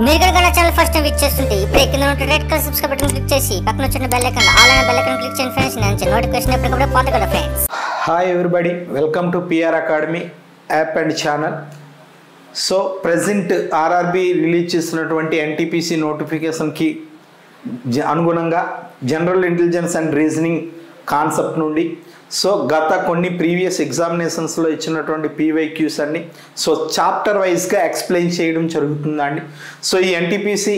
మీరు కనుక నా ఛానల్ ఫస్ట్ టైం విజిట్ చేస్తుంటే ఇప్పుడే కింద ఉన్న red colour subscribe button click చేసి పక్కన వచ్చిన బెల్ ఐకాన్ ఆల్ అనే బెల్ ఐకాన్ క్లిక్ చేయండి ఫ్రెండ్స్. నేను నోటిఫికేషన్ ఎప్పటికప్పుడు పొందగలరు friends. Hi everybody, welcome to PR academy app and channel. So present RRB release చేసినటువంటి ఎన్టీపీసీ నోటిఫికేషన్కి అనుగుణంగా general intelligence and reasoning concept నుండి సో గత కొన్ని ప్రీవియస్ ఎగ్జామినేషన్స్లో ఇచ్చినటువంటి పీవైక్యూస్ అన్ని సో చాప్టర్ వైజ్గా ఎక్స్ప్లెయిన్ చేయడం జరుగుతుందండి. సో ఈ ఎన్టీపీసీ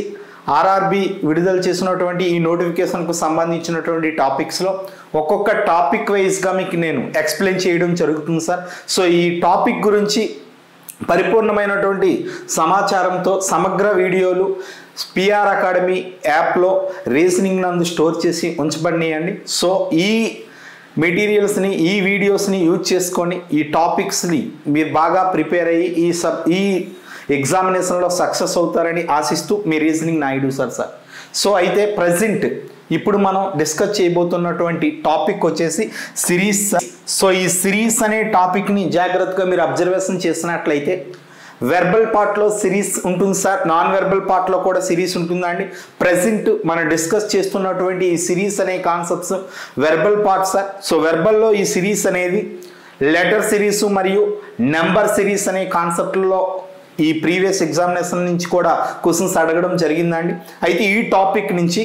ఆర్ఆర్బి విడుదల చేసినటువంటి ఈ నోటిఫికేషన్కు సంబంధించినటువంటి టాపిక్స్లో ఒక్కొక్క టాపిక్ వైజ్గా మీకు నేను ఎక్స్ప్లెయిన్ చేయడం జరుగుతుంది సార్. సో ఈ టాపిక్ గురించి పరిపూర్ణమైనటువంటి సమాచారంతో సమగ్ర వీడియోలు పిఆర్ అకాడమీ యాప్లో రీజనింగ్ నందు స్టోర్ చేసి ఉంచబడినాయండి. సో ఈ మెటీరియల్స్ని ఈ వీడియోస్ని యూజ్ చేసుకొని ఈ టాపిక్స్ని మీరు బాగా ప్రిపేర్ అయ్యి ఈ ఎగ్జామినేషన్లో సక్సెస్ అవుతారని ఆశిస్తూ మీ రీజనింగ్ నాయుడు సార్. సో అయితే ప్రజెంట్ ఇప్పుడు మనం డిస్కస్ చేయబోతున్నటువంటి టాపిక్ వచ్చేసి సిరీస్. సో ఈ సిరీస్ అనే టాపిక్ని జాగ్రత్తగా మీరు అబ్జర్వేషన్ చేసినట్లయితే వెర్బల్ పార్ట్లో సిరీస్ ఉంటుంది సార్, నాన్ వెర్బల్ పార్ట్లో కూడా సిరీస్ ఉంటుందా అండి. ప్రజెంట్ మనం డిస్కస్ చేస్తున్నటువంటి ఈ సిరీస్ అనే concepts verbal part sir. So వెర్బల్లో ఈ సిరీస్ అనేది లెటర్ సిరీస్ మరియు నెంబర్ సిరీస్ అనే కాన్సెప్ట్లో ఈ ప్రీవియస్ ఎగ్జామినేషన్ నుంచి కూడా క్వశ్చన్స్ అడగడం జరిగిందండి. అయితే ఈ టాపిక్ నుంచి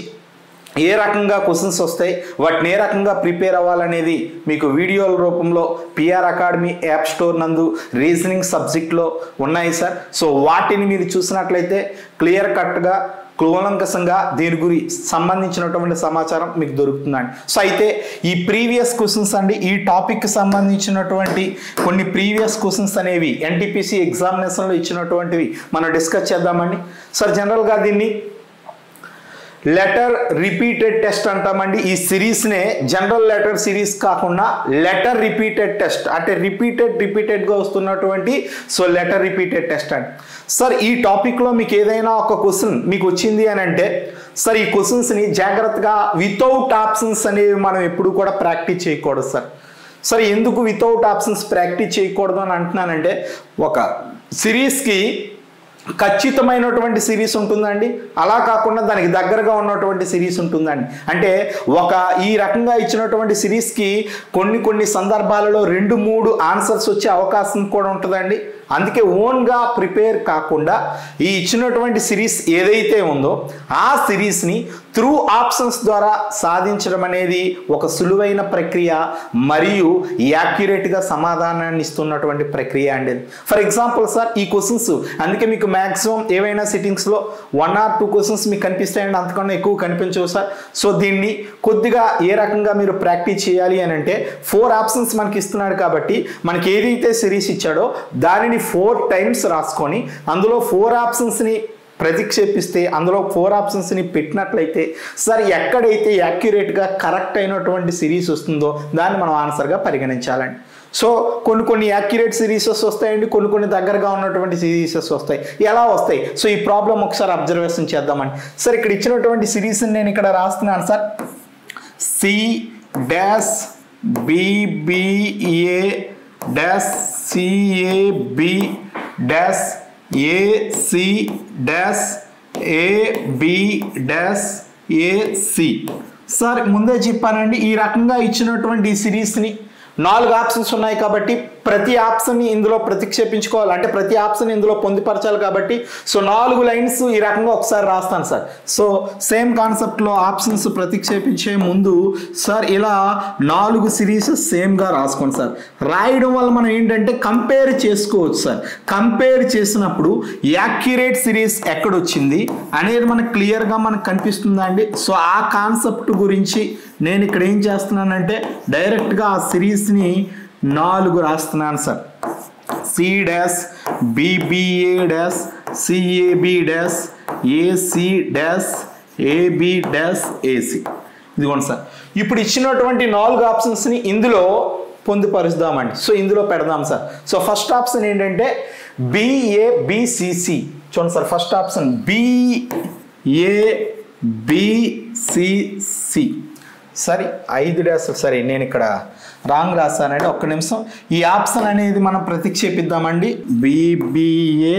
ఏ రకంగా క్వశ్చన్స్ వస్తాయి, వాటిని ఏ రకంగా ప్రిపేర్ అవ్వాలనేది మీకు వీడియోల రూపంలో పిఆర్ అకాడమీ యాప్ స్టోర్ నందు రీజనింగ్ సబ్జెక్ట్లో ఉన్నాయి సార్. సో వాటిని మీరు చూసినట్లయితే క్లియర్ కట్గా కూలంకషంగా దీని గురించి సంబంధించినటువంటి సమాచారం మీకు దొరుకుతుందండి. సో అయితే ఈ ప్రీవియస్ క్వశ్చన్స్ అండి, ఈ టాపిక్కి సంబంధించినటువంటి కొన్ని ప్రీవియస్ క్వశ్చన్స్ అనేవి ఎన్టీపీసీ ఎగ్జామినేషన్లో ఇచ్చినటువంటివి మనం డిస్కస్ చేద్దామండి. సార్ జనరల్గా దీన్ని లెటర్ రిపీటెడ్ టెస్ట్ అంటామండి. ఈ సిరీస్నే జనరల్ లెటర్ సిరీస్ కాకుండా లెటర్ రిపీటెడ్ టెస్ట్ అంటే రిపీటెడ్గా వస్తున్నటువంటి సో లెటర్ రిపీటెడ్ టెస్ట్ అండి. సార్ ఈ టాపిక్లో మీకు ఏదైనా ఒక క్వశ్చన్ మీకు వచ్చింది అని అంటే సార్ ఈ క్వశ్చన్స్ని జాగ్రత్తగా వితౌట్ ఆప్షన్స్ అనేవి మనం ఎప్పుడు కూడా ప్రాక్టీస్ చేయకూడదు సార్. సార్ ఎందుకు వితౌట్ ఆప్షన్స్ ప్రాక్టీస్ చేయకూడదు అని అంటున్నానంటే ఒక సిరీస్కి ఖచ్చితమైనటువంటి సిరీస్ ఉంటుందండి, అలా కాకుండా దానికి దగ్గరగా ఉన్నటువంటి సిరీస్ ఉంటుందండి. అంటే ఈ రకంగా ఇచ్చినటువంటి సిరీస్కి కొన్ని సందర్భాలలో 2-3 ఆన్సర్స్ వచ్చే అవకాశం కూడా ఉంటుందండి. అందుకే ఓన్గా ప్రిపేర్ కాకుండా ఈ ఇచ్చినటువంటి సిరీస్ ఏదైతే ఉందో ఆ సిరీస్ని త్రూ ఆప్షన్స్ ద్వారా సాధించడం అనేది ఒక సులువైన ప్రక్రియ మరియు యాక్యురేట్గా సమాధానాన్ని ఇస్తున్నటువంటి ప్రక్రియ అండి. ఫర్ ఎగ్జాంపుల్ సార్ ఈ క్వశ్చన్స్ అందుకే మీకు మ్యాక్సిమం ఏవైనా సిట్టింగ్స్లో 1 or 2 క్వశ్చన్స్ మీకు కనిపిస్తాయండి, అంతకన్నా ఎక్కువ కనిపించవు సార్. సో దీన్ని కొద్దిగా ఏ రకంగా మీరు ప్రాక్టీస్ చేయాలి అని అంటే 4 ఆప్షన్స్ మనకి ఇస్తున్నాడు కాబట్టి మనకి ఏదైతే సిరీస్ ఇచ్చాడో దానిని 4 times రాసుకొని అందులో 4 ఆప్షన్స్ని ప్రతిక్షేపిస్తే అందులో 4 ఆప్షన్స్ని పెట్టినట్లయితే సార్ ఎక్కడైతే యాక్యురేట్గా కరెక్ట్ అయినటువంటి సిరీస్ వస్తుందో దాన్ని మనం ఆన్సర్గా పరిగణించాలండి. సో కొన్ని యాక్యురేట్ సిరీసెస్ వస్తాయండి, కొన్ని దగ్గరగా ఉన్నటువంటి సిరీసెస్ వస్తాయి. ఎలా వస్తాయి? సో ఈ ప్రాబ్లం ఒకసారి అబ్జర్వేషన్ చేద్దామండి. సార్ ఇక్కడ ఇచ్చినటువంటి సిరీస్ని నేను ఇక్కడ రాస్తున్నాను సార్. C-B-A-C-A-B-A-B-A-C. సార్ ముందే చెప్పానండి, ఈ రకంగా ఇచ్చినటువంటి ఈ సిరీస్ని 4 ఆప్షన్స్ ఉన్నాయి కాబట్టి ప్రతి ఆప్షన్ని ఇందులో ప్రతిక్షేపించుకోవాలి, అంటే ప్రతి ఆప్షన్ ఇందులో పొందుపరచాలి కాబట్టి సో 4 లైన్స్ ఈ రకంగా ఒకసారి రాస్తాను సార్. సో సేమ్ కాన్సెప్ట్లో ఆప్షన్స్ ప్రతిక్షేపించే ముందు సార్ ఇలా 4 సిరీస్ సేమ్గా రాసుకోండి సార్. రాయడం వల్ల మనం ఏంటంటే కంపేర్ చేసుకోవచ్చు సార్. కంపేర్ చేసినప్పుడు యాక్యురేట్ సిరీస్ ఎక్కడొచ్చింది అనేది మనకు క్లియర్గా మనకు కనిపిస్తుందా అండి. సో ఆ కాన్సెప్ట్ గురించి నేను ఇక్కడ ఏం చేస్తున్నానంటే డైరెక్ట్గా ఆ సిరీస్ని 4 రాస్తున్నాను సార్. C-B-A-C-AB-AC-AB-AC. ఇదిగోండి సార్. ఇప్పుడు ఇచ్చినటువంటి 4 ఆప్షన్స్ని ఇందులో పొందుపరుస్తామండి. సో ఇందులో పెడదాం సార్. సో ఫస్ట్ ఆప్షన్ ఏంటంటే BABCC. చూడండి సార్, ఫస్ట్ ఆప్షన్ BABCC. సరే 5 డాష్లు సరే నేను ఇక్కడ రాంగ్ రాస్తానండి, ఒక్క నిమిషం. ఈ ఆప్షన్ అనేది మనం ప్రతిక్షేపిద్దామండి. BBA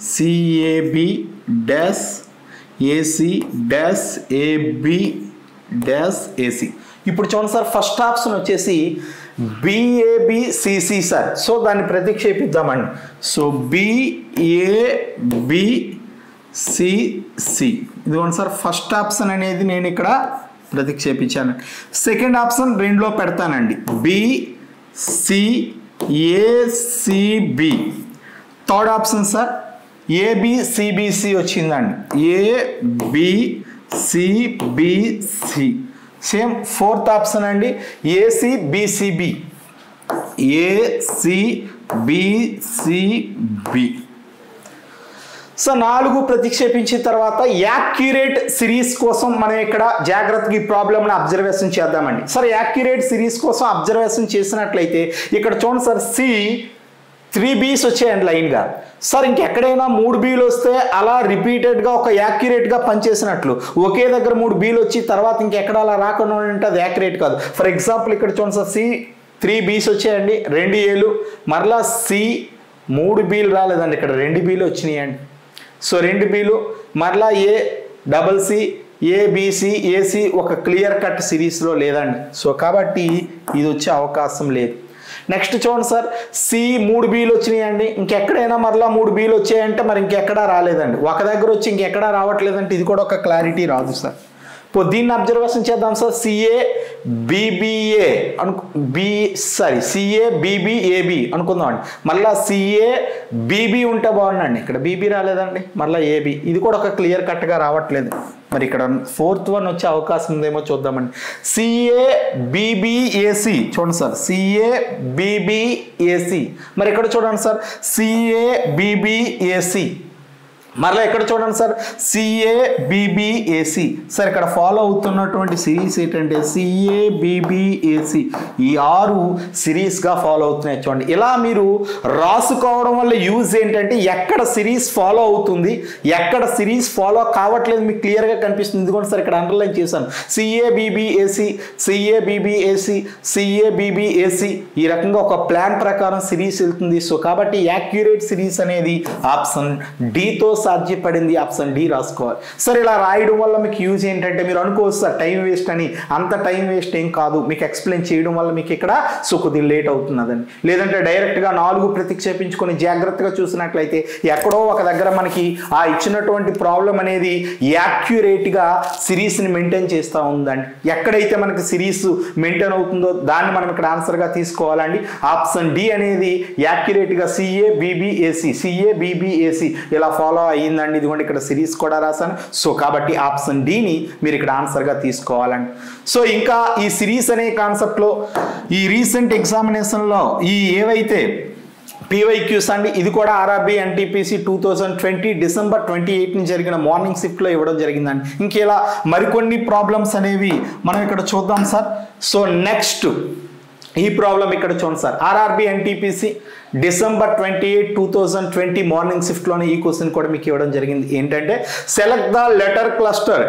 C A B dash A C dash A B dash A C. ఇప్పుడు చూడండి సార్, ఫస్ట్ ఆప్షన్ వచ్చేసి బిఏబిసిసి సార్. సో దాన్ని ప్రతిక్షేపిద్దామండి. సో బిఏబిసిసి ఇదిగోండి సార్, ఫస్ట్ ఆప్షన్ అనేది నేను ఇక్కడ ప్రతిక్షేపించాను. సెకండ్ ఆప్షన్ రెండులో పెడతానండి, బిసిఏసిబి. థర్డ్ ఆప్షన్ సార్ ఏబిసిబిసి వచ్చిందండి, ఏబిసిబిసి. సేమ్ ఫోర్త్ ఆప్షన్ అండి ఏసీబిసిబి, ఏసీబిసిబి. సో 4 ప్రతిక్షేపించిన తర్వాత యాక్యురేట్ సిరీస్ కోసం మనం ఇక్కడ జాగ్రత్తగా ఈ ప్రాబ్లమ్ని అబ్జర్వేషన్ చేద్దామండి. సార్ యాక్యురేట్ సిరీస్ కోసం అబ్జర్వేషన్ చేసినట్లయితే ఇక్కడ చూడండి సార్, 3 B's వచ్చాయండి లైన్గా. సార్ ఇంకెక్కడైనా 3 B'లు వస్తే అలా రిపీటెడ్గా ఒక యాక్యురేట్గా పనిచేసినట్లు, ఒకే దగ్గర 3 B'లు వచ్చి తర్వాత ఇంకెక్కడ అలా రాకుండా ఉంటే అది యాక్యురేట్ కాదు. ఫర్ ఎగ్జాంపుల్ ఇక్కడ చూడండి సార్, 3 B's వచ్చాయండి, 2 A'లు, మరలా 3 B'లు రాలేదండి, ఇక్కడ 2 B'లు వచ్చినాయండి. సో 2 B'లు, మరలా ACC ABC AC ఒక క్లియర్ కట్ సిరీస్లో లేదండి. సో కాబట్టి ఇది వచ్చే అవకాశం లేదు. నెక్స్ట్ చూడండి సార్, 3 B'లు వచ్చినాయండి, ఇంకెక్కడైనా మరలా 3 B'లు వచ్చాయంటే మరి ఇంకెక్కడా రాలేదండి, ఒక దగ్గర వచ్చి ఇంకెక్కడా రావట్లేదంటే ఇది కూడా ఒక క్లారిటీ రాదు సార్. ఇప్పుడు దీన్ని అబ్జర్వేషన్ చేద్దాం సార్, CABBAB అనుకుందామండి. మళ్ళీ CABB ఉంటే బాగుండండి, ఇక్కడ BB రాలేదండి, మళ్ళీ AB, ఇది కూడా ఒక క్లియర్ కట్గా రావట్లేదు. మరి ఇక్కడ 4th వన్ వచ్చే అవకాశం ఉందేమో చూద్దామండి. CABBAC చూడండి సార్, CABBAC. మరి ఇక్కడ చూడండి సార్, CABBAC. మరలా ఇక్కడ చూడండి సార్, CABBAC. సార్ ఇక్కడ ఫాలో అవుతున్నటువంటి సిరీస్ ఏంటంటే CABBAC. ఈ 6 సిరీస్గా ఫాలో అవుతున్నాయి చూడండి. ఇలా మీరు రాసుకోవడం వల్ల యూజ్ ఏంటంటే ఎక్కడ సిరీస్ ఫాలో అవుతుంది, ఎక్కడ సిరీస్ ఫాలో కావట్లేదు మీకు క్లియర్గా కనిపిస్తుంది. ఇదిగోండి సార్, ఇక్కడ అండర్లైన్ చేశాను, CABBAC, CABBAC, CABBAC. ఈ రకంగా ఒక ప్లాన్ ప్రకారం సిరీస్ వెళ్తుంది. సో కాబట్టి యాక్యురేట్ సిరీస్ అనేది ఆప్షన్ డితో సాధ్యపడింది, ఆప్షన్ డి రాసుకోవాలి. సరే ఇలా రాయడం వల్ల మీకు యూజ్ ఏంటంటే మీరు అనుకోవచ్చు సార్ టైం వేస్ట్ అని, అంత టైం వేస్ట్ ఏం కాదు, మీకు ఎక్స్ప్లెయిన్ చేయడం వల్ల మీకు ఇక్కడ కొద్దిగా లేట్ అవుతున్నదని. లేదంటే డైరెక్ట్గా 4 ప్రతిక్షేపించుకొని జాగ్రత్తగా చూసినట్లయితే ఎక్కడో ఒక దగ్గర మనకి ఆ ఇచ్చినటువంటి ప్రాబ్లం అనేది యాక్యురేట్గా సిరీస్ని మెయింటైన్ చేస్తూ ఉందండి. ఎక్కడైతే మనకి సిరీస్ మెయింటైన్ అవుతుందో దాన్ని మనం ఇక్కడ ఆన్సర్గా తీసుకోవాలండి. ఆప్షన్ డి అనేది యాక్యురేట్గా CABBAC ఇలా ఫాలో అయ్యిందండి. ఇదిగోండి ఇక్కడ సిరీస్ కూడా రాశాను. సో కాబట్టి ఆప్షన్ డిని మీరు ఇక్కడ ఆన్సర్గా తీసుకోవాలండి. సో ఇంకా ఈ సిరీస్ అనే కాన్సెప్ట్లో ఈ రీసెంట్ ఎగ్జామినేషన్లో ఈ ఏవైతే PYQs అండి, ఇది కూడా RRB NTPC 2020 డిసెంబర్ 28 జరిగిన మార్నింగ్ షిఫ్ట్లో ఇవ్వడం జరిగిందండి. ఇంకేలా మరికొన్ని ప్రాబ్లమ్స్ అనేవి మనం ఇక్కడ చూద్దాం సార్. సో నెక్స్ట్ ఈ ప్రాబ్లం ఇక్కడ చూడండి sir, RRB NTPC December 28, 2020 morning షిఫ్ట్లోనే ఈ క్వశ్చన్ కూడా మీకు ఇవ్వడం జరిగింది. ఏంటంటే select the letter cluster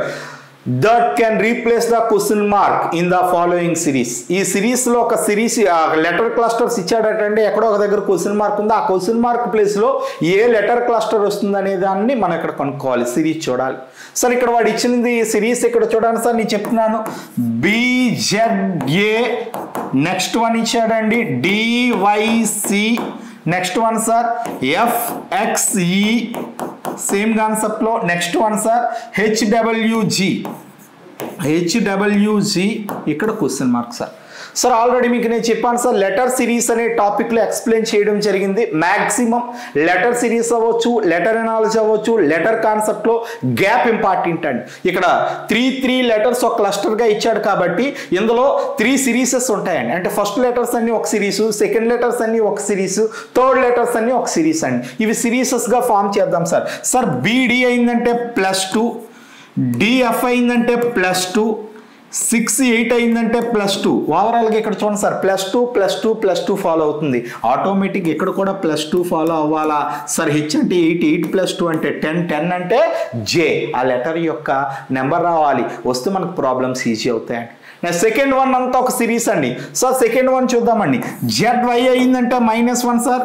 that can replace the question mark in the following series. ఈ సిరీస్లో ఒక సిరీస్ లెటర్ క్లస్టర్స్ ఇచ్చాడటంటే ఎక్కడో ఒక దగ్గర క్వశ్చన్ మార్క్ ఉంది, ఆ క్వశ్చన్ మార్క్ ప్లేస్లో ఏ లెటర్ క్లస్టర్ వస్తుంది అనే దాన్ని మనం ఇక్కడ కనుక్కోవాలి, సిరీస్ చూడాలి. సార్ ఇక్కడ వాడు ఇచ్చింది సిరీస్ ఇక్కడ చూడండి సార్, నేను చెప్తున్నాను BZA, నెక్స్ట్ వన్ ఇచ్చాడండి DYC, next one sir FXE, same కాన్సెప్ట్లో. నెక్స్ట్ వన్ సార్ HWG, ఇక్కడ question mark sir. Sir already మీకు నేను చెప్పాను సార్, లెటర్ సిరీస్ అనే టాపిక్లో ఎక్స్ప్లెయిన్ చేయడం జరిగింది. మ్యాక్సిమం లెటర్ సిరీస్ అవ్వచ్చు, లెటర్ ఎనాలజీ అవ్వచ్చు, లెటర్ కాన్సెప్ట్లో గ్యాప్ ఇంపార్టెంట్ అండి. ఇక్కడ 3 లెటర్స్ ఒక క్లస్టర్గా ఇచ్చాడు కాబట్టి ఇందులో 3 సిరీసెస్ ఉంటాయండి. అంటే ఫస్ట్ లెటర్స్ అన్ని ఒక సిరీసు, సెకండ్ లెటర్స్ అన్ని ఒక సిరీసు, థర్డ్ లెటర్స్ అన్ని ఒక సిరీస్ అండి. ఇవి సిరీసెస్గా ఫామ్ చేద్దాం సార్. సార్ BD అయిందంటే +2, DF అయిందంటే +2, 6, 8 అయిందంటే +2. ఓవరాల్గా ఇక్కడ చూడండి సార్, +2 ఫాలో అవుతుంది. ఆటోమేటిక్ ఇక్కడ కూడా +2 ఫాలో అవ్వాలా సార్? H అంటే 8, 8 + 2 అంటే 10, 10 అంటే J. ఆ లెటర్ యొక్క నెంబర్ రావాలి, వస్తే మనకు ప్రాబ్లమ్స్ ఈజీ అవుతాయండి. సెకండ్ వన్ అంతా ఒక సిరీస్ అండి. సార్ సెకండ్ వన్ చూద్దామండి. ZY అయిందంటే -1 సార్,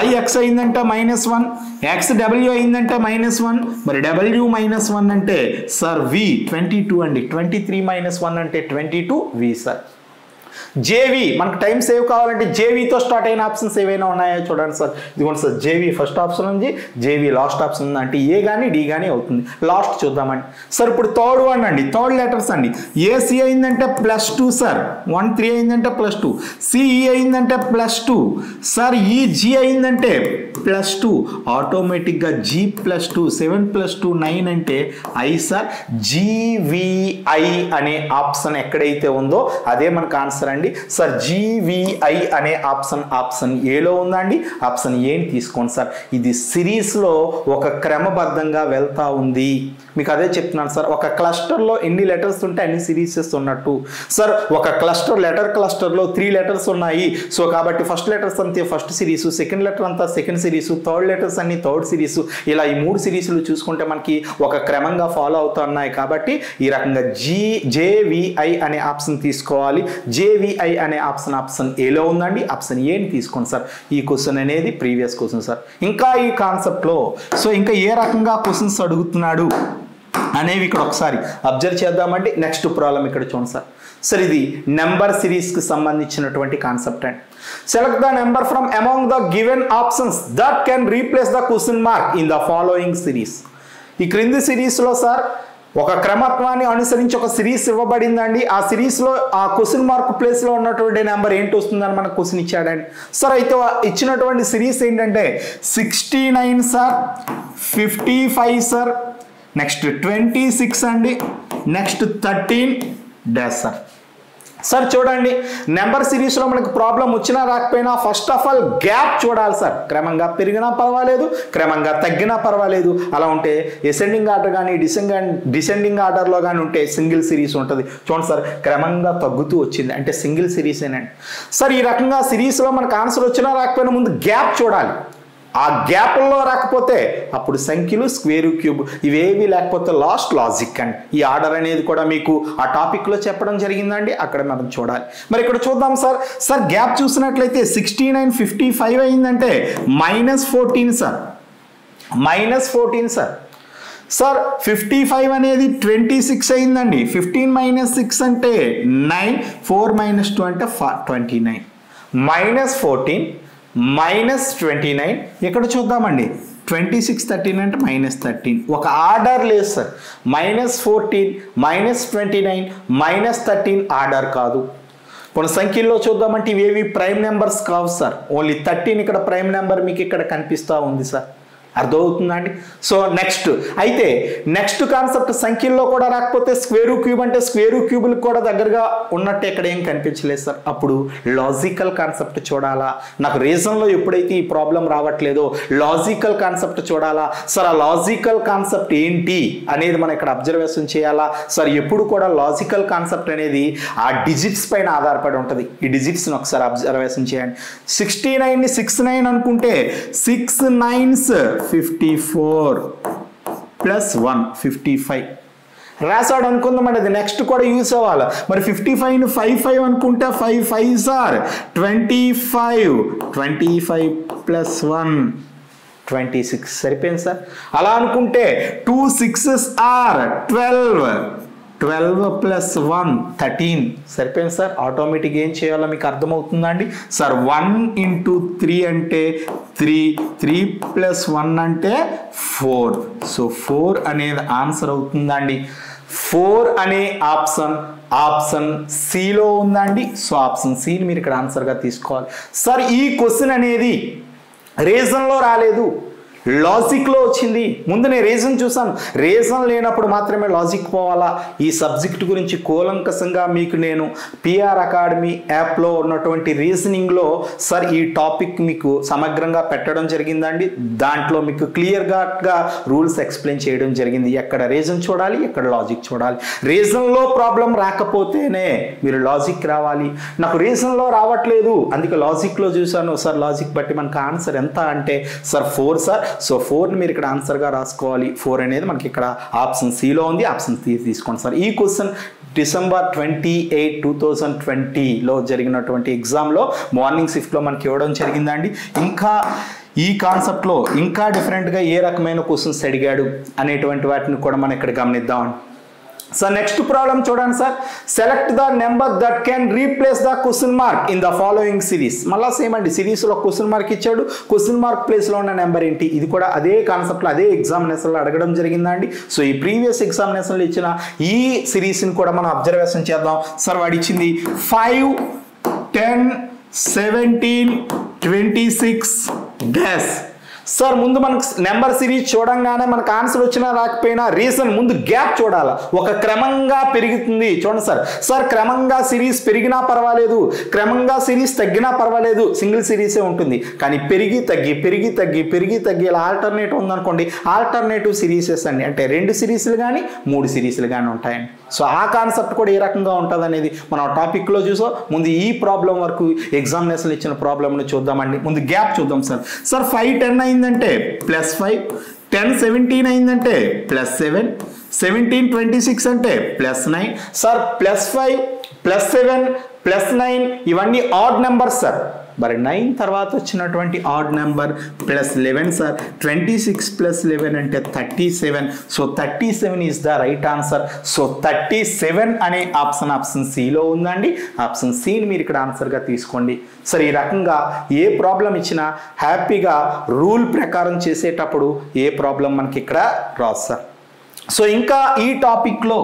YX అయిందంటే -1, XW అయిందంటే -1, మరి W -1 అంటే సార్ V 22 అండి. 23 - 1 అంటే 22 V సార్. JV మనకు టైం సేవ్ కావాలంటే JVతో స్టార్ట్ అయిన ఆప్షన్స్ ఏవైనా ఉన్నాయో చూడండి సార్. ఇదిగోండి సార్, JV ఫస్ట్ ఆప్షన్ ఉంది, JV లాస్ట్ ఆప్షన్ ఉంది. అంటే ఏ కానీ డి కానీ అవుతుంది. లాస్ట్ చూద్దామండి. సార్ ఇప్పుడు థర్డ్ వన్ అండి, థర్డ్ లెటర్స్ అండి. AC అయిందంటే +2 సార్, 1 3 అయిందంటే +2, CE అయిందంటే +2 సార్, EG అయిందంటే +2, ఆటోమేటిక్గా G +2, 7 + 2 9 అంటే I సార్. GVI అనే ఆప్షన్ ఎక్కడైతే ఉందో అదే మనకు ఆన్సర్ అండి. సార్ GVI అనే ఆప్షన్ ఏలో ఉందండి. ఆప్షన్ ఏని తీసుకోండి సార్. ఇది సిరీస్లో ఒక క్రమబద్ధంగా వెళ్తా ఉంది. మీకు అదే చెప్తున్నాను సార్. ఒక క్లస్టర్లో ఎన్ని లెటర్స్ ఉంటే అన్ని సిరీసెస్ ఉన్నట్టు సార్. ఒక లెటర్ క్లస్టర్లో 3 లెటర్స్ ఉన్నాయి. సో కాబట్టి ఫస్ట్ లెటర్స్ అంతే ఫస్ట్ సిరీస్, సెకండ్ లెటర్ అంతా సెకండ్ సిరీస్, థర్డ్ లెటర్స్ అన్ని థర్డ్ సిరీస్. ఇలా ఈ 3 సిరీస్లు చూసుకుంటే మనకి ఒక క్రమంగా ఫాలో అవుతూ ఉన్నాయి. కాబట్టి ఈ రకంగా JVI అనే ఆప్షన్ తీసుకోవాలి. JVI అనే ఆప్షన్ ఏలో ఉందండి. ఆప్షన్ ఏని తీసుకోండి సార్. ఈ క్వశ్చన్ అనేది ప్రీవియస్ క్వశ్చన్ సార్. ఇంకా ఈ కాన్సెప్ట్లో సో ఇంకా ఏ రకంగా క్వశ్చన్స్ అడుగుతున్నాడు అనేవి ఇక్కడ ఒకసారి అబ్జర్వ్ చేద్దామండి. నెక్స్ట్ ప్రాబ్లం ఇక్కడ చూడండి సార్. సార్ ఇది నెంబర్ సిరీస్కి సంబంధించినటువంటి కాన్సెప్ట్ అండి. Select the number from among the given options that can replace the question mark in the following series. ఈ క్రింది సిరీస్లో సార్ ఒక క్రమత్వాన్ని అనుసరించి ఒక సిరీస్ ఇవ్వబడిందండి. ఆ సిరీస్లో ఆ క్వశ్చన్ మార్క్ ప్లేస్లో ఉన్నటువంటి నెంబర్ ఏంటి వస్తుందని మనకు క్వశ్చన్ ఇచ్చాడండి. సార్ అయితే ఇచ్చినటువంటి సిరీస్ ఏంటంటే 69 సార్, 55 సార్, నెక్స్ట్ 26 అండి, నెక్స్ట్ 13 డాష్ సార్. సార్ చూడండి, నెంబర్ సిరీస్లో మనకు ప్రాబ్లం వచ్చినా రాకపోయినా ఫస్ట్ ఆఫ్ ఆల్ గ్యాప్ చూడాలి సార్. క్రమంగా పెరిగినా పర్వాలేదు, క్రమంగా తగ్గినా పర్వాలేదు. అలా ఉంటే అసెండింగ్ ఆర్డర్ కానీ డిసెండింగ్ ఆర్డర్లో కానీ ఉంటే సింగిల్ సిరీస్ ఉంటుంది. చూడండి సార్, క్రమంగా తగ్గుతూ వచ్చింది అంటే సింగిల్ సిరీసేనండి. సార్ ఈ రకంగా సిరీస్లో మనకు ఆన్సర్ వచ్చినా రాకపోయినా ముందు గ్యాప్ చూడాలి. ఆ గ్యాప్లో రాకపోతే అప్పుడు సంఖ్యలు, స్క్వేర్, క్యూబ్ ఇవేవి లేకపోతే లాస్ట్ లాజిక్ అండి. ఈ ఆర్డర్ అనేది కూడా మీకు ఆ టాపిక్లో చెప్పడం జరిగిందండి. అక్కడ మనం చూడాలి. మరి ఇక్కడ చూద్దాం సార్. సార్ గ్యాప్ చూసినట్లయితే 69 55 అయిందంటే -14 సార్, -14 సార్. సార్ 55 అనేది 26 అయిందండి. 15 - 6 అంటే 9, 4 - 2 అంటే 29, -14 -29. ఇక్కడ చూద్దామండి 26 13 అంటే -13. ఒక ఆర్డర్ లేదు సార్. -14 -29 -13 ఆర్డర్ కాదు. కొన్ని సంఖ్యల్లో చూద్దామంటే ఇవేవి ప్రైమ్ నెంబర్స్ కావు సార్. ఓన్లీ 13 ఇక్కడ ప్రైమ్ నెంబర్ మీకు ఇక్కడ కనిపిస్తూ ఉంది సార్. అర్థమవుతుందా అండి? సో అయితే నెక్స్ట్ కాన్సెప్ట్ సంఖ్యల్లో కూడా రాకపోతే స్క్వేరు క్యూబ్ అంటే స్క్వేరు క్యూబులకు కూడా దగ్గరగా ఉన్నట్టు ఇక్కడ ఏం కనిపించలేదు సార్. అప్పుడు లాజికల్ కాన్సెప్ట్ చూడాలా. నాకు రీజన్లో ఎప్పుడైతే ఈ ప్రాబ్లం రావట్లేదో లాజికల్ కాన్సెప్ట్ చూడాలా సార్. ఆ లాజికల్ కాన్సెప్ట్ ఏంటి అనేది మనం ఇక్కడ అబ్జర్వేషన్ చేయాలా సార్. ఎప్పుడు కూడా లాజికల్ కాన్సెప్ట్ అనేది ఆ డిజిట్స్ పైన ఆధారపడి ఉంటుంది. ఈ డిజిట్స్ని ఒకసారి అబ్జర్వేషన్ చేయండి. 69ని 69 అనుకుంటే 6 9s 54 + 1 55 రాసాడు అనుకుందామండి. అది నెక్స్ట్ కూడా యూస్ అవ్వాలి. మరి 55ని 55 అనుకుంటే 5 5s are 25, 25 + 1 26 సరిపోయింది సార్. అలా అనుకుంటే 2 6s are 12, 12 + 1 13 సరిపోయింది సార్. ఆటోమేటిక్ ఏం చేయాలో మీకు అర్థమవుతుందా అండి సార్. 1 × 3 అంటే 3, 3 + 1 అంటే 4. సో 4 అనేది ఆన్సర్ అవుతుందండి. 4 అనే ఆప్షన్ సిలో ఉందండి. సో ఆప్షన్ సిని మీరు ఇక్కడ ఆన్సర్గా తీసుకోవాలి సార్. ఈ క్వశ్చన్ అనేది రీజన్లో రాలేదు, లాజిక్లో వచ్చింది. ముందు నేను రీజన్ చూసాను. రీజన్ లేనప్పుడు మాత్రమే లాజిక్ పోవాలా. ఈ సబ్జెక్ట్ గురించి కూలంకషంగా మీకు నేను పిఆర్ అకాడమీ యాప్లో ఉన్నటువంటి రీజనింగ్లో సార్ ఈ టాపిక్ మీకు సమగ్రంగా పెట్టడం జరిగిందండి. దాంట్లో మీకు క్లియర్గా రూల్స్ ఎక్స్ప్లెయిన్ చేయడం జరిగింది. ఎక్కడ రీజన్ చూడాలి, ఎక్కడ లాజిక్ చూడాలి. రీజన్లో ప్రాబ్లం రాకపోతేనే మీరు లాజిక్ రావాలి. నాకు రీజన్లో రావట్లేదు అందుకే లాజిక్లో చూసాను సార్. లాజిక్ బట్టి మనకు ఆన్సర్ ఎంత అంటే సార్ 4 సార్. సో 4ని మీరు ఇక్కడ ఆన్సర్గా రాసుకోవాలి. 4 అనేది మనకి ఇక్కడ ఆప్షన్ సిలో ఉంది. ఆప్షన్ సి తీసుకోండి సార్. ఈ క్వశ్చన్ December 28, 2020లో జరిగినటువంటి ఎగ్జామ్లో మార్నింగ్ షిఫ్ట్లో మనకి ఇవ్వడం జరిగిందండి. ఇంకా ఈ కాన్సెప్ట్లో ఇంకా డిఫరెంట్గా ఏ రకమైన క్వశ్చన్స్ అడిగాడు అనేటువంటి వాటిని కూడా మనం ఇక్కడ గమనిద్దామండి. సార్ నెక్స్ట్ ప్రాబ్లం చూడండి sir. Select the number that can replace the question mark in the following series. మళ్ళీ సేమ్ అండి, సిరీస్లో క్వశ్చన్ మార్క్ ఇచ్చాడు, క్వశ్చన్ మార్క్ ప్లేస్లో ఉన్న నెంబర్ ఏంటి? ఇది కూడా అదే కాన్సెప్ట్లో అదే ఎగ్జామినేషన్లో అడగడం జరిగిందండి. సో ఈ ప్రీవియస్ ఎగ్జామినేషన్లో ఇచ్చిన ఈ సిరీస్ని కూడా మనం అబ్జర్వేషన్ చేద్దాం. సార్ వాడు ఇచ్చింది 5, 10, 17, 26 డాష్. సార్ ముందు మనకు నెంబర్ సిరీస్ చూడంగానే మనకు ఆన్సర్ వచ్చినా రాకపోయినా రీజన్ ముందు గ్యాప్ చూడాలి. ఒక క్రమంగా పెరుగుతుంది చూడండి సార్. సార్ క్రమంగా సిరీస్ పెరిగినా పర్వాలేదు, క్రమంగా సిరీస్ తగ్గినా పర్వాలేదు, సింగిల్ సిరీసే ఉంటుంది. కానీ పెరిగి తగ్గి పెరిగి తగ్గి పెరిగి తగ్గి ఇలా ఆల్టర్నేటివ్ ఉందనుకోండి, ఆల్టర్నేటివ్ సిరీసెస్ అండి. అంటే 2 సిరీస్లు కానీ 3 సిరీస్లు కానీ ఉంటాయండి. సో ఆ కాన్సెప్ట్ కూడా ఏ రకంగా ఉంటుంది అనేది మనం టాపిక్లో చూసాం. ముందు ఈ ప్రాబ్లం వరకు ఎగ్జామినేషన్ ఇచ్చిన ప్రాబ్లమ్ని చూద్దామండి. ముందు గ్యాప్ చూద్దాం సార్. సార్ 5, 10 అయిందంటే +5, 10, 17 అయిందంటే +7, 17, 26 అంటే +9. సార్ +5, +7, +9 ఇవన్నీ ఆడ్ నెంబర్స్ సార్. మరి 9 తర్వాత వచ్చినటువంటి ఆడ్ నెంబర్ +11 సార్. 26 + 11 అంటే 37. So 37 is the right answer. So 37 అనే ఆప్షన్ సిలో ఉందండి. ఆప్షన్ సిని మీరు ఇక్కడ ఆన్సర్గా తీసుకోండి. సరే ఈ రకంగా ఏ ప్రాబ్లం ఇచ్చినా హ్యాపీగా రూల్ ప్రకారం చేసేటప్పుడు ఏ ప్రాబ్లం మనకి ఇక్కడ రాదు సార్. సో ఇంకా ఈ టాపిక్లో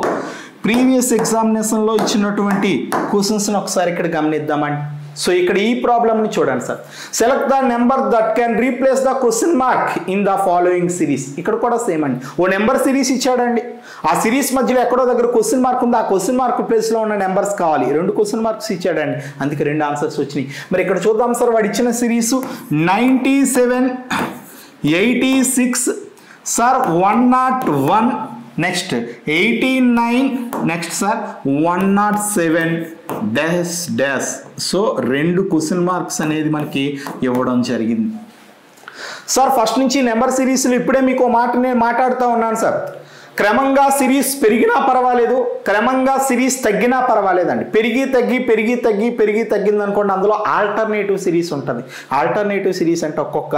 ప్రీవియస్ ఎగ్జామినేషన్లో ఇచ్చినటువంటి క్వశ్చన్స్ని ఒకసారి ఇక్కడ గమనిద్దామండి. సో ఇక్కడ ఈ ప్రాబ్లమ్ని చూడండి sir. Select the number that can replace the question mark in the following series. ఇక్కడ కూడా సేమ్ అండి, ఓ నెంబర్ సిరీస్ ఇచ్చాడండి. ఆ సిరీస్ మధ్యలో ఎక్కడో దగ్గర క్వశ్చన్ మార్క్ ఉంది. ఆ క్వశ్చన్ మార్క్ ప్లేస్లో ఉన్న నెంబర్స్ కావాలి. 2 క్వశ్చన్ మార్క్స్ ఇచ్చాడండి, అందుకే 2 ఆన్సర్స్ వచ్చినాయి. మరి ఇక్కడ చూద్దాం సార్. వాడు ఇచ్చిన series 97, 86 sir, 101 next 89 next sir 107 dash dash. So 2 question marks అనేది మనకి ఇవ్వడం జరిగింది సార్. ఫస్ట్ నుంచి నెంబర్ సిరీస్లు ఇప్పుడే మీకు మాట నేను మాట్లాడుతూ ఉన్నాను సార్. క్రమంగా సిరీస్ పెరిగినా పర్వాలేదు, క్రమంగా సిరీస్ తగ్గినా పర్వాలేదండి. పెరిగి తగ్గి పెరిగి తగ్గి పెరిగి తగ్గింది అనుకోండి, అందులో ఆల్టర్నేటివ్ సిరీస్ ఉంటుంది. ఆల్టర్నేటివ్ సిరీస్ అంటే ఒక్కొక్క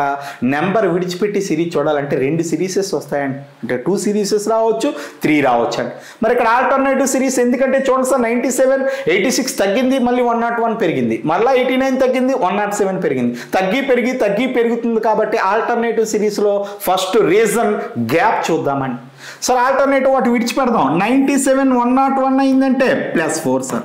నెంబర్ విడిచిపెట్టి సిరీస్ చూడాలంటే 2 సిరీసెస్ వస్తాయండి. అంటే 2 సిరీసెస్ రావచ్చు, 3 రావచ్చు అండి. మరి ఇక్కడ ఆల్టర్నేటివ్ సిరీస్ ఎందుకంటే చూడండి సార్, 97, 86 తగ్గింది, మళ్ళీ 101 పెరిగింది, మళ్ళీ 89 తగ్గింది, 107 పెరిగింది. తగ్గి పెరిగి తగ్గి పెరుగుతుంది కాబట్టి ఆల్టర్నేటివ్ సిరీస్లో ఫస్ట్ రీజన్ గ్యాప్ చూద్దామండి. సార్ ఆల్టర్నేటివ్ వాటి విడిచిపెడదాం. 97, 101 అయిందంటే +4 సార్.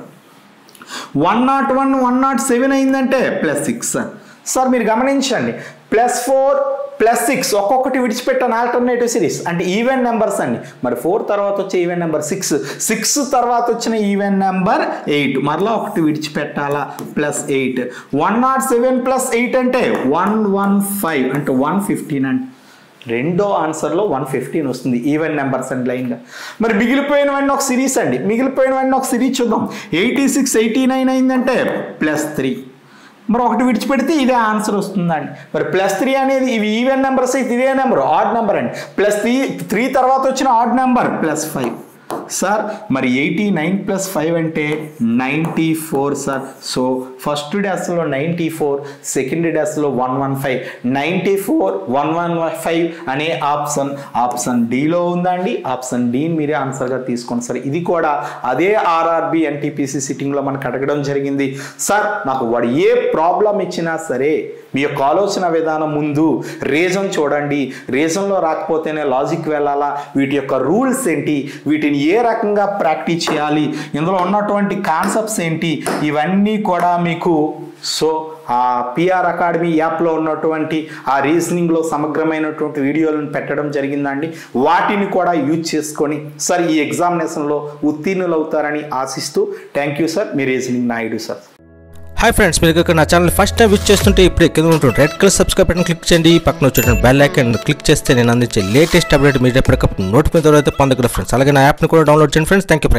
101, 107 అయిందంటే +6 సార్. సార్ మీరు గమనించండి, +4, +6 ఒక్కొక్కటి విడిచిపెట్టాను ఆల్టర్నేటివ్ సిరీస్ అంటే ఈవెన్ నెంబర్స్ అండి. మరి 4 తర్వాత వచ్చే ఈవెన్ నెంబర్ 6, 6 తర్వాత వచ్చిన ఈవెన్ నెంబర్ 8, మరలా ఒకటి విడిచిపెట్టాలా +8. 107 + 8 అంటే 115 అంటే 115 అంటే రెండో ఆన్సర్లో 115 వస్తుంది ఈవెన్ నెంబర్స్ అండ్ లైన్గా. మరి మిగిలిపోయినవన్నీ ఒక సిరీస్ అండి. మిగిలిపోయినవన్నీ ఒక సిరీస్ చూద్దాం. 86, 89 అయిందంటే +3. మరి ఒకటి విడిచిపెడితే ఇదే ఆన్సర్ వస్తుందండి. మరి +3 అనేది ఇవి ఈవెన్ నెంబర్స్ అయితే ఇదే నెంబర్ ఆడ్ నెంబర్ అండి. +3 తర్వాత వచ్చిన ఆడ్ నెంబర్ +5 సార్. మరి 89 + 5 అంటే 94 సార్. సో ఫస్ట్ డాష్లో 94, సెకండ్ డాష్లో 115. 94, 115 అనే ఆప్షన్ డిలో ఉందండి. ఆప్షన్ డిని మీరే ఆన్సర్గా తీసుకోండి సార్. ఇది కూడా అదే ఆర్ఆర్బి ఎన్టీపీసీ సిట్టింగ్లో మనకు అడగడం జరిగింది. సార్ నాకు వాడు ఏ ప్రాబ్లం ఇచ్చినా సరే మీ యొక్క ఆలోచన విధానం ముందు రీజన్ చూడండి. రీజన్లో రాకపోతేనే లాజిక్ వెళ్ళాలా, వీటి యొక్క రూల్స్ ఏంటి, వీటిని ఏ రకంగా ప్రాక్టీస్ చేయాలి, ఇందులో ఉన్నటువంటి కాన్సెప్ట్స్ ఏంటి, ఇవన్నీ కూడా మీకు సో ఆ పిఆర్ అకాడమీ యాప్లో ఉన్నటువంటి ఆ రీజనింగ్లో సమగ్రమైనటువంటి వీడియోలను పెట్టడం జరిగిందండి. వాటిని కూడా యూజ్ చేసుకొని సార్ ఈ ఎగ్జామినేషన్లో ఉత్తీర్ణులు అవుతారని ఆశిస్తూ thank you sir. Me reasoning Naidu sir. Hi friends, మీరు ఇక్కడ నా ఛానల్ ఫస్ట్ టైం విజిట్ చేస్తుంటే ఇప్పుడే కింద ఉంటుంది red colour subscribe button click చేయండి. పక్కన వచ్చేటువంటి బెల్ ఐకాన్ క్లిక్ చేస్తే నేను అందించే లేటెస్ట్ అప్డేట్ మీరు ఎప్పటికప్పుడు నోటిఫికేషన్ ద్వారా పొందగలరు ఫ్రెండ్స్. అలాగే నా యాప్ని కూడా డౌన్లోడ్ చేయండి ఫ్రెండ్స్. Thank you.